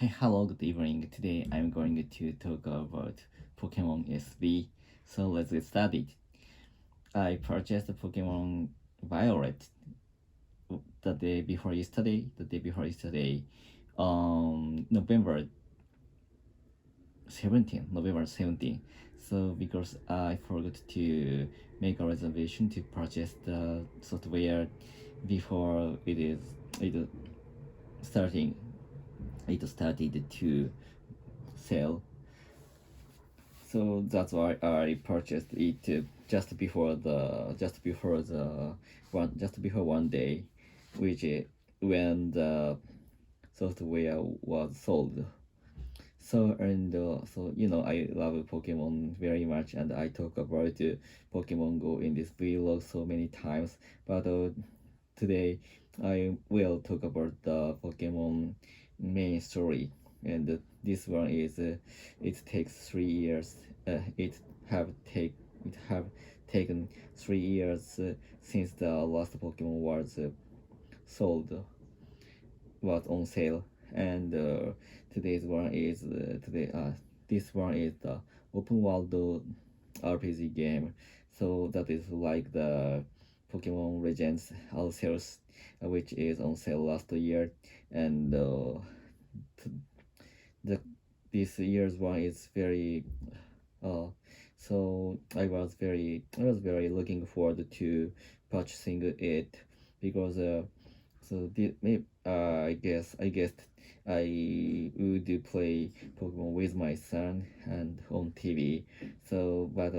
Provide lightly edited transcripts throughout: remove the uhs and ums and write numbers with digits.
Hi, hello, good evening. Today I'm going to talk about Pokemon SB. So let's get started. I purchased Pokemon Violet the day before yesterday, November 17th. So because I forgot to make a reservation to purchase the software before it starting it started to sell. So that's why I purchased it just before one day, which when the software was sold. So I love Pokemon very much, and I talk about Pokemon Go in this vlog so many times. But today I will talk about the Pokemon main story, and this one is it takes 3 years. It have taken 3 years since the last Pokemon sold was on sale, and today's one is today this one is the open world RPG game. So that is like the Pokemon Legends Arceus, which is on sale last year, and t- the this year's one is very uh so I was very looking forward to purchasing it because I guess I would play Pokemon with my son and on TV. So, but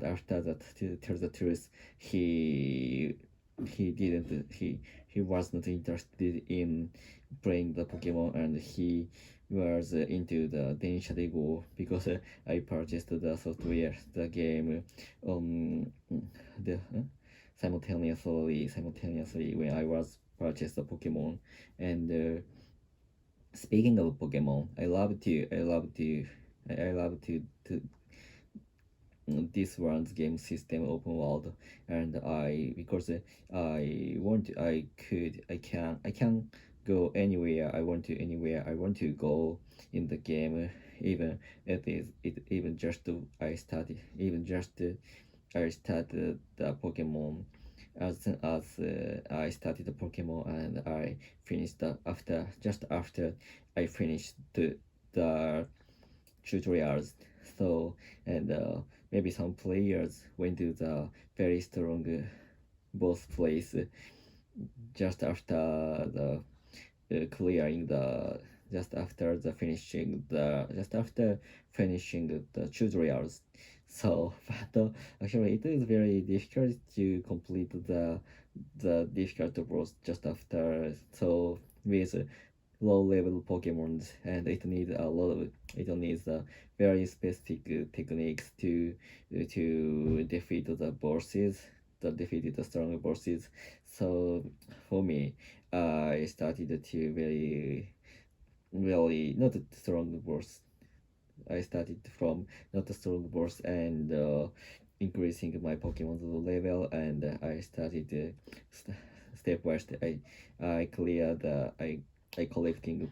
after that, to tell the truth, he didn't he was not interested in playing the Pokemon, and he was into the Densha de Go because I purchased the software, the game, the simultaneously when I was purchased a Pokemon. And speaking of Pokemon, I love to this one's game system open world, and I because I can go anywhere I want to, anywhere I want to go in the game, even it is it even just I started the Pokemon as soon as I started the Pokemon, and I finished after I finished the tutorials. So, and maybe some players went to the very strong boss place just after the clearing the just after finishing the tutorials. So but actually it is very difficult to complete the difficult boss just after, so with low level Pokemons, and it needs very specific techniques to defeat the bosses, to defeat the strong bosses. So for me, I started to very not a strong boss. I started from not a strong boss, and increasing my Pokemon's level, and I started step by step. I cleared I collected the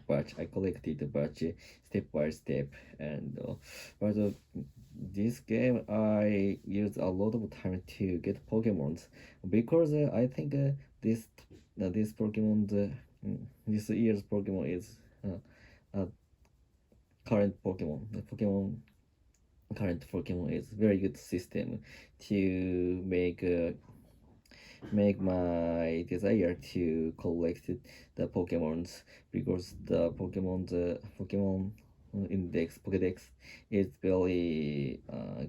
batch step by step, and but this game I used a lot of time to get Pokemons because I think this this year's Pokemon is uh, current Pokemon. The Pokemon current Pokemon is very good system to make my desire to collect the Pokemons, because the Pokemon index Pokédex is very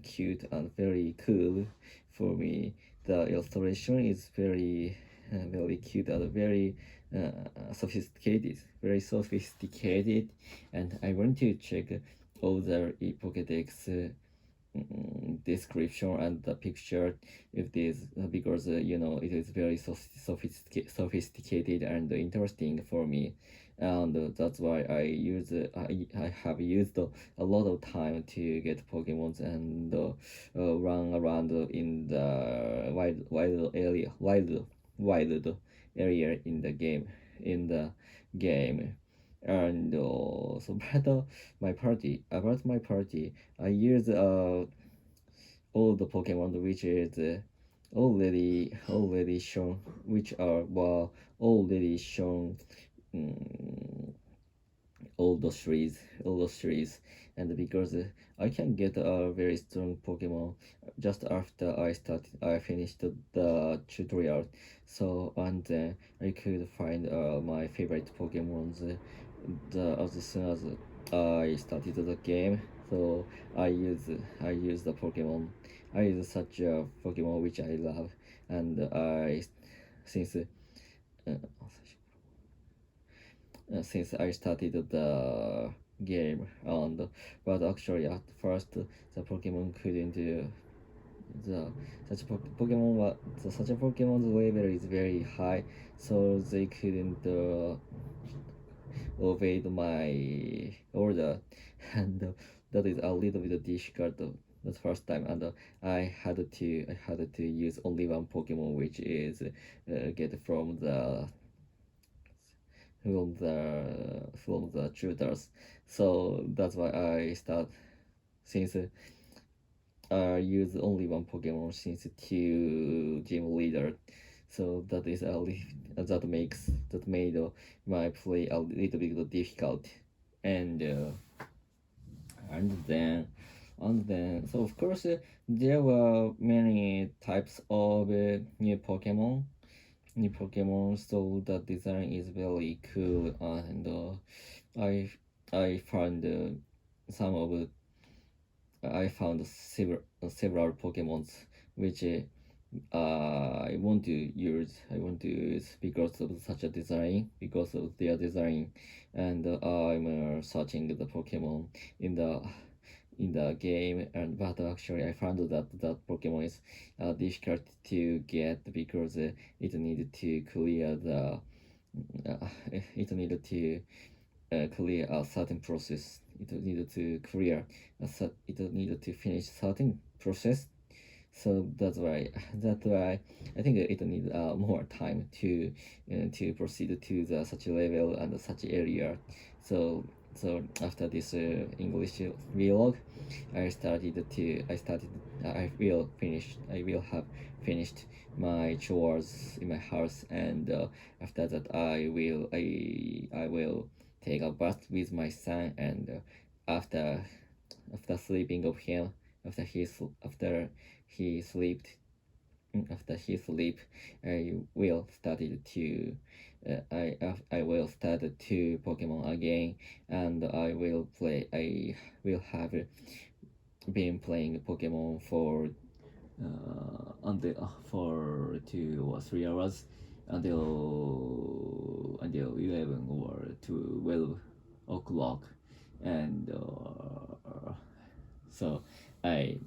cute and very cool for me. The illustration is very cute and uh, very sophisticated, and I want to check all the Pokédex description and the picture if this because it is very sophisticated and interesting for me, and that's why I have used a lot of time to get Pokemons, and run around in the wild area in the game. And so about my party, I use all the Pokemon which is already shown, which are well already shown. mm all those trees, and because I can get a very strong Pokemon just after I finished the tutorial. So and then I could find my favorite Pokemons as soon as I started the game. So I use the Pokemon. I use such a Pokemon which I love, and since uh, since I started the game. And but actually at first the Pokemon couldn't the such a Pokemon's level is very high, so they couldn't obey my order, and that is a little bit difficult the first time. And I had to use only one Pokemon, which is get from the tutors. So that's why I start since I use only one Pokemon since two gym leader. So that is that made my play a little bit difficult, and and then so of course there were many types of new Pokemon, so the design is very cool, and I found some of I found several Pokemons which I want to use because of such a design, because of their design, and I'm searching the Pokemon in the in the game, and but actually I found that Pokemon is difficult to get because it needed to clear the it needed to clear a certain process. It needed to clear it needed to finish certain process. So that's why I think it need more time to proceed to the such level and such area. So after this English vlog, I will have finished my chores in my house, and after that I will take a bath with my son, and after sleeping of him he slept after he sleep, I will started to I will start to Pokemon again, and I will have been playing Pokemon for 2 or 3 hours until 11 or 12 o'clock, and so I'm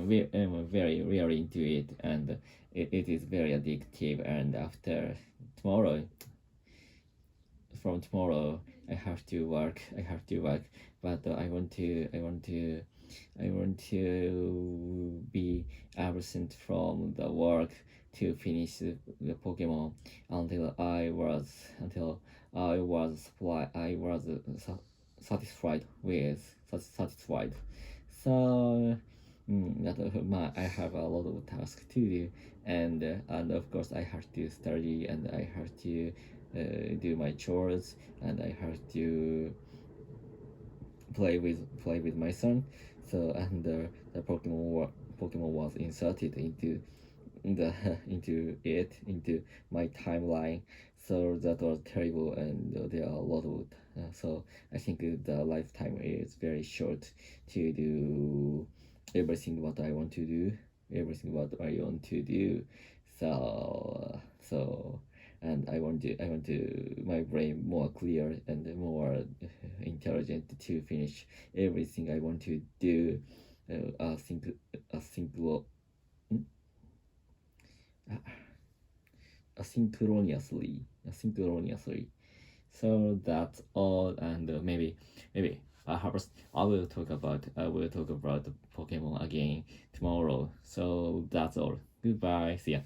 very really into it, and it is very addictive. And after tomorrow from tomorrow I have to work, but I want to be absent from the work to finish the Pokemon until I was satisfied. So I have a lot of tasks to do, and of course I have to study, and I have to do my chores, and I have to play with my son. So and the Pokemon was inserted the into my timeline. So that was terrible, and there are a lot of so I think the lifetime is very short to do everything what I want to do. So and I want to my brain more clear and more intelligent to finish everything I want to do async- asynchronously. So that's all, and maybe perhaps I will talk about Pokemon again tomorrow. So that's all. Goodbye. See ya.